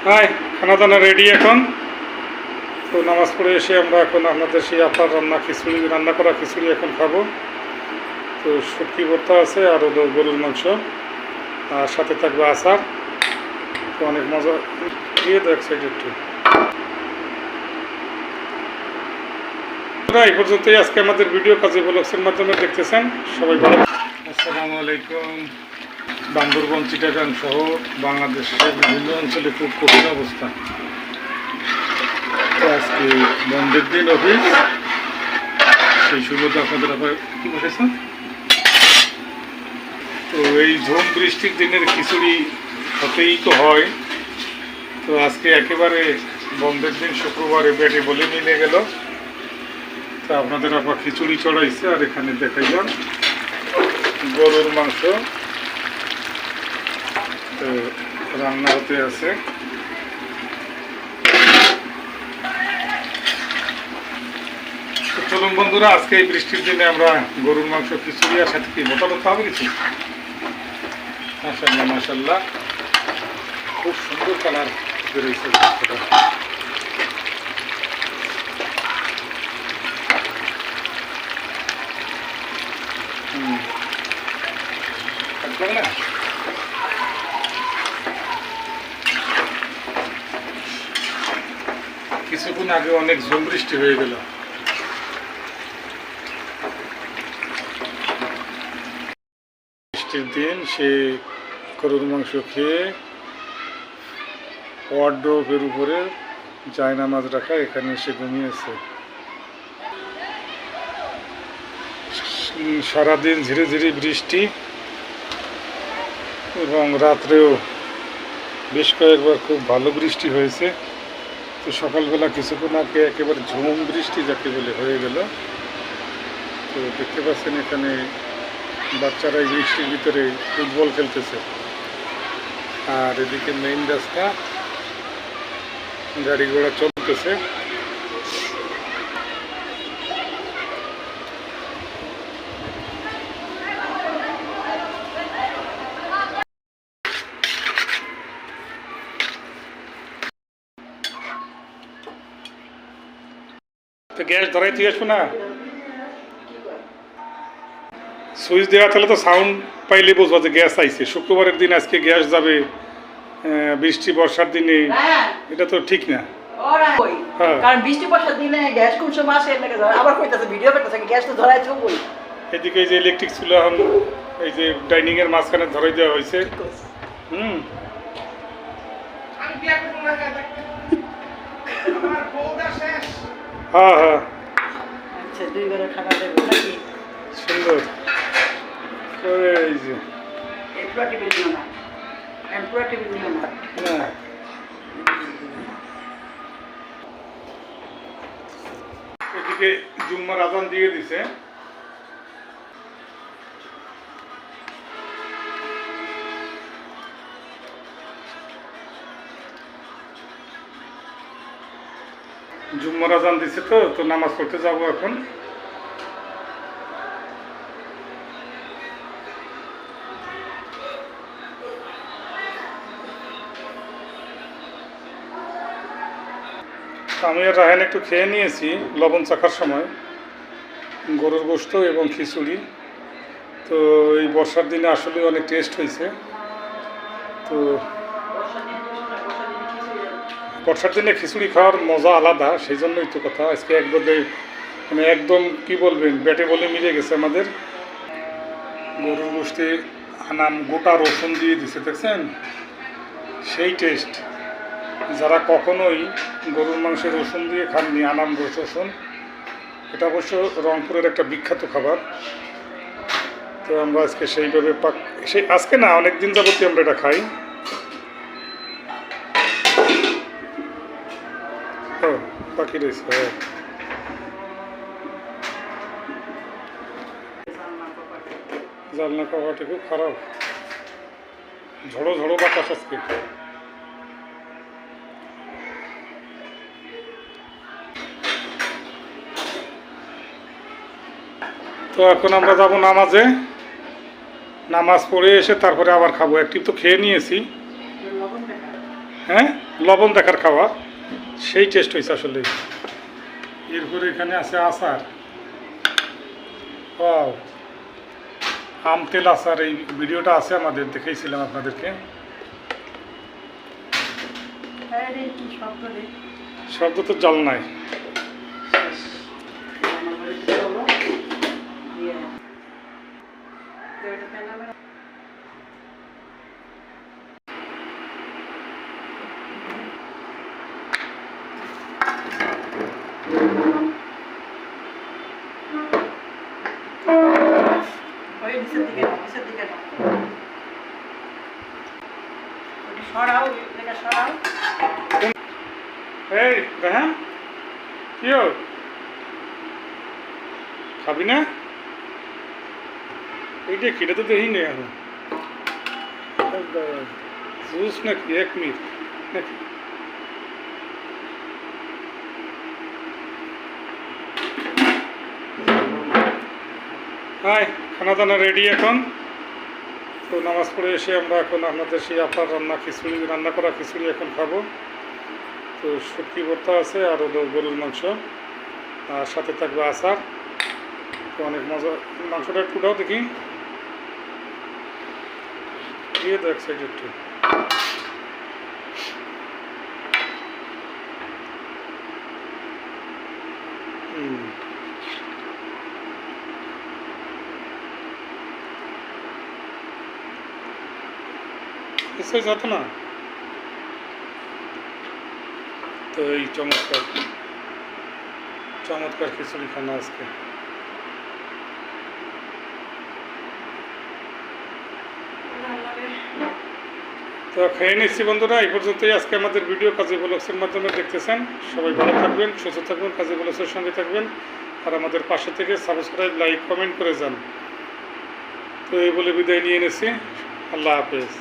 High, খানা দানা ready এখন। তো নামাজ পড়ে এসে আমরা এখন আপনাদের সেই আপনার রান্না করা খিচুড়ি এখন খাবো। তো শুটকি ভর্তা আছে আর হলো গরুর মাংস, আর সাথে থাকবে আচার। তো অনেক মজা দিয়ে তো এক সাইড একটু। এই পর্যন্তই আজকে আমাদের ভিডিও কাজী ব্লগসের মাধ্যমে দেখতেছেন। সবাই ভালো। আসসালামু আলাইকুম। বান্দরবান, চিটাগাং সহ বাংলাদেশের বিভিন্ন অঞ্চলে খুব কঠিন অবস্থা। আজকে বন্ধের দিন অফিস, সেই সুবিধা আপনাদের আবার কি বসেছেন। তো এই ঝোম বৃষ্টির দিনের খিচুড়ি হতেই তো হয়। তো আজকে একেবারে বন্ধের দিন শুক্রবারে বেটে বলে মিলে গেল। তো আপনাদের আবার খিচুড়ি চড়াইছে, আর এখানে দেখাইলাম গরুর মাংস রান্না হতে আছে। চলুন বন্ধুরা, আজকে এই বৃষ্টির দিনে আমরা গরুর মাংস খিচুড়ি আর সাথে কি মোটা করতে হবে কিছু। মাশাল্লাহ মাশাল্লাহ, খুব সুন্দর কালার বেরোইছে। না কিছুক্ষণ আগে অনেক ঝোম বৃষ্টি হয়ে গেল। বৃষ্টির দিন সে গরুর মাংস খেয়ে ওয়ার্ডরোবের উপরে জায়নামাজ রাখা, এখানে এসে ঘুমিয়েছে। সারাদিন ধীরে ধীরে বৃষ্টি এবং রাত্রেও বেশ কয়েকবার খুব ভালো বৃষ্টি হয়েছে। তো সকালবেলা কিছুক্ষণ আগে একেবারে ঝুম বৃষ্টি যাকে বলে হয়ে গেল। তো দেখতে পাচ্ছেন এখানে বাচ্চারা এই বৃষ্টির ভিতরে ফুটবল খেলতেছে, আর এদিকে মেইন রাস্তা, গাড়ি ঘোড়া চলতেছে। তো গ্যাস ধরাই থেকে আসবো না, সুইচ দেওয়া থাকলে তো সাউন্ড পাইলে বুঝবো যে গ্যাস আইছে। শুক্রবারের দিন আজকে গ্যাস যাবে বৃষ্টি বর্ষার দিনে, এটা তো ঠিক না। কারণ বৃষ্টি বর্ষার দিনে গ্যাস কোন সময় আসে আবার কইতাছে ভিডিও করতেছে গ্যাস তো ধরাইছো বই। এদিকে এই যে ইলেকট্রিক চুলা এখন এই যে ডাইনিং এর মাঝখানে ধরাই দেওয়া হয়েছে। হ্যাঁ হ্যাঁ, আচ্ছা, দুই ঘরে খাওয়া যাবে নাকি? সুন্দর। এই যে এমপ্লয় টেবিল নিও না, এমপ্লয় টেবিল নিও না। হ্যাঁ, এদিকে জুম্মার আজান দিয়ে দিছে। জুম্মার আজান দিছে, তো নামাজ পড়তে যাবো এখন। আমি আর রায়হান একটু খেয়ে নিয়েছি লবণ চাখার সময়, গরুর গোশত এবং খিচুড়ি। তো এই বর্ষার দিনে আসলে অনেক টেস্ট হয়েছে। তো বর্ষার দিনে খিচুড়ি খাওয়ার মজা আলাদা, সেই জন্যই তো কথা। আজকে একদম কি বলবেন, ব্যাটে বলে মিলে গেছে আমাদের। গরুর গোশতে আনাম গোটা রসুন দিয়ে দিছে, দেখছেন সেই টেস্ট। যারা কখনোই গরুর মাংসের রসুন দিয়ে খাননি, আনাম রসুন, এটা অবশ্য রংপুরের একটা বিখ্যাত খাবার। তো আমরা আজকে সেইভাবে আজকে না, অনেক দিন যাবতই আমরা এটা খাই। বাকি রয়েছে, হ্যাঁ। জানলা কভারটা খুব খারাপ, ঝড়ো ঝড়ো বাতাস আজকে। তো এখন আমরা যাব নামাজে। নামাজ পড়ে এসে তারপরে আবার খাবো। একটি তো খেয়ে নিয়েছি, হ্যাঁ লবণ দেখার খাওয়া সেই টেস্ট হয়েছে আসলে। এরপরে এখানে আছে আচার, ও আম তেল আচার, এই ভিডিওটা আছে আমাদের, দেখেছিলাম আপনাদেরকে। হ্যাঁ রে, কি শব্দ রে। শব্দ তো জল নাই। শেষ। আমার বাড়িতে চলো। দিয়ে এটা ক্যামেরা। ওই নিচের দিকে নাও, নিচের দিকে নাও। ওটা সরাও, এটা সরাও। এই রাহান কি হল, খাবি না? এইটা কেটে তো দেখি নেই এখন জুস নাকি 1 মিনিট নাকি? হাই, খানা দানা রেডি এখন। তো নামাজ পড়ে এসে আমরা এখন আপনাদের সেই আপনার রান্না করা খিচুড়ি এখন খাবো। তো শুটকি ভর্তা আছে আর হলো গরুর মাংস, আর সাথে থাকবে আচার। তো অনেক মজা। মাংসটা একটু দাও দেখি, দিয়ে তো এক সাইড একটু। इससे जाता ना। तो এই চমৎকার চমৎকার খিচুড়ি খানা আজকে। তো খেয়ে নিচ্ছি বন্ধুরা, এই পর্যন্তই আজকে আমাদের ভিডিও। কাজী ব্লগসের মাধ্যমে দেখতেছেন। সবাই ভালো থাকবেন, সুস্থ থাকবেন, কাজী ব্লগসের সঙ্গে থাকবেন, আর আমাদের পাশে থেকে সাবস্ক্রাইব, লাইক, কমেন্ট করে যান। তো এই বলে বিদায় নিয়ে নিচ্ছি। আল্লাহ হাফেজ।